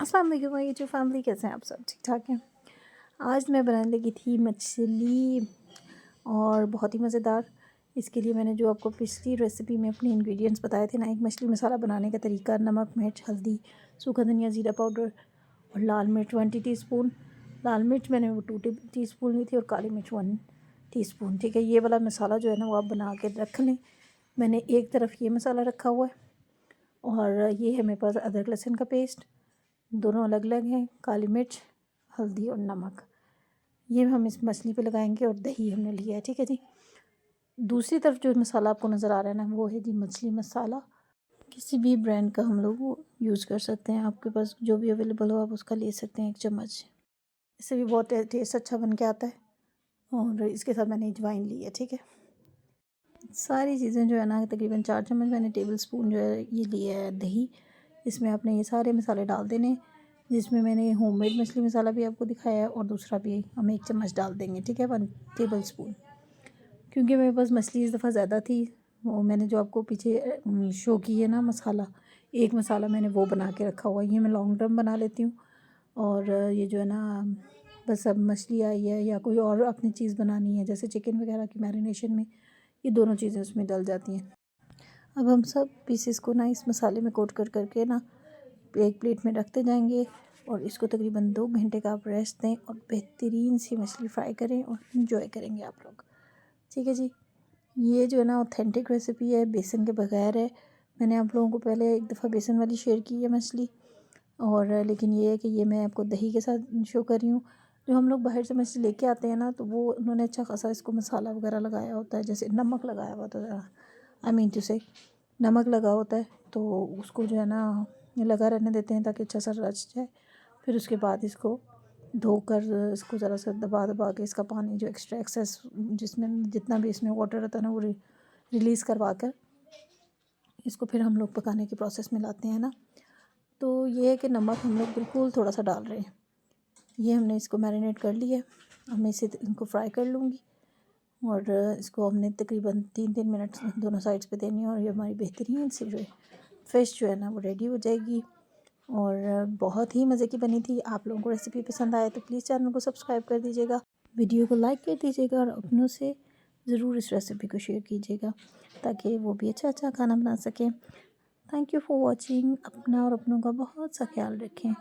अस्सलाम वालेकुम भाई यूट्यूब फैमिली, कैसे हैं आप सब? ठीक ठाक हैं। आज मैं बनाने लगी थी मछली और बहुत ही मज़ेदार। इसके लिए मैंने जो आपको पिछली रेसिपी में अपने इंग्रेडिएंट्स बताए थे ना, एक मछली मसाला बनाने का तरीका, नमक, मिर्च, हल्दी, सूखा धनिया, ज़ीरा पाउडर और लाल मिर्च 20 टीस्पून। लाल मिर्च मैंने वो 2 टीस्पून ली थी और काली मिर्च 1 टीस्पून। ठीक है, ये वाला मसाला जो है ना वो आप बना के रख लें। मैंने एक तरफ ये मसाला रखा हुआ है और ये है मेरे पास अदरक लहसुन का पेस्ट, दोनों अलग अलग हैं। काली मिर्च, हल्दी और नमक, ये हम इस मछली पे लगाएंगे और दही हमने लिया है। ठीक है जी। दूसरी तरफ जो मसाला आपको नज़र आ रहा है ना, वो है जी मछली मसाला। किसी भी ब्रांड का हम लोग वो यूज़ कर सकते हैं, आपके पास जो भी अवेलेबल हो आप उसका ले सकते हैं 1 चम्मच। इससे भी बहुत टेस्ट अच्छा बन के आता है। और इसके साथ मैंने अजवाइन ली है। ठीक है, सारी चीज़ें जो है ना तकरीबन 4 चम्मच मैंने टेबल स्पून जो है ये लिया है दही। इसमें आपने ये सारे मसाले डाल देने, जिसमें मैंने होममेड मछली मसाला भी आपको दिखाया है और दूसरा भी हम 1 चम्मच डाल देंगे। ठीक है, 1 टेबल स्पून। क्योंकि मेरे पास मछली इस दफ़ा ज़्यादा थी, वो मैंने जो आपको पीछे शो की है ना मसाला, एक मसाला मैंने वो बना के रखा हुआ है। ये मैं लॉन्ग टर्म बना लेती हूँ। और ये जो है ना बस अब मछली आई है या कोई और अपनी चीज़ बनानी है जैसे चिकन वगैरह की मैरिनेशन में, ये दोनों चीज़ें उसमें डल जाती हैं। अब हम सब पीसेस को ना इस मसाले में कोट कर करके ना एक प्लेट में रखते जाएंगे और इसको तकरीबन 2 घंटे का आप रेस्ट दें और बेहतरीन सी मछली फ्राई करें और इन्जॉय करेंगे आप लोग। ठीक है जी। ये जो है ना ऑथेंटिक रेसिपी है, बेसन के बगैर है। मैंने आप लोगों को पहले एक दफ़ा बेसन वाली शेयर की है मछली, और लेकिन ये है कि ये मैं आपको दही के साथ शो कर रही हूँ। जो हम लोग बाहर से मछली लेके आते हैं ना, तो वो उन्होंने अच्छा खासा इसको मसाला वगैरह लगाया होता है, जैसे नमक लगाया हुआ होता है, आई मीन टू से नमक लगा होता है, तो उसको जो है ना लगा रहने देते हैं ताकि अच्छा सा रच जाए। फिर उसके बाद इसको धोकर इसको ज़रा सा दबा दबा के इसका पानी जो एक्स्ट्रा एक्सेस जिसमें जितना भी इसमें वाटर रहता है ना वो रिलीज़ करवा कर इसको फिर हम लोग पकाने के प्रोसेस में लाते हैं ना। तो ये है कि नमक हम लोग बिल्कुल थोड़ा सा डाल रहे हैं। ये हमने इसको मैरिनेट कर लिया है। अब मैं इनको फ्राई कर लूँगी और इसको हमने तकरीबन 3-3 मिनट दोनों साइड्स पे देनी है और ये हमारी बेहतरीन सी जो है फ़िश जो है ना वो रेडी हो जाएगी। और बहुत ही मज़े की बनी थी। आप लोगों को रेसिपी पसंद आए तो प्लीज़ चैनल को सब्सक्राइब कर दीजिएगा, वीडियो को लाइक कर दीजिएगा और अपनों से ज़रूर इस रेसिपी को शेयर कीजिएगा ताकि वो भी अच्छा अच्छा खाना बना सकें। Thank you for watching. अपना और अपनों का बहुत सा ख्याल रखें।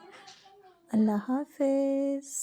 अल्लाह हाफ़िज़।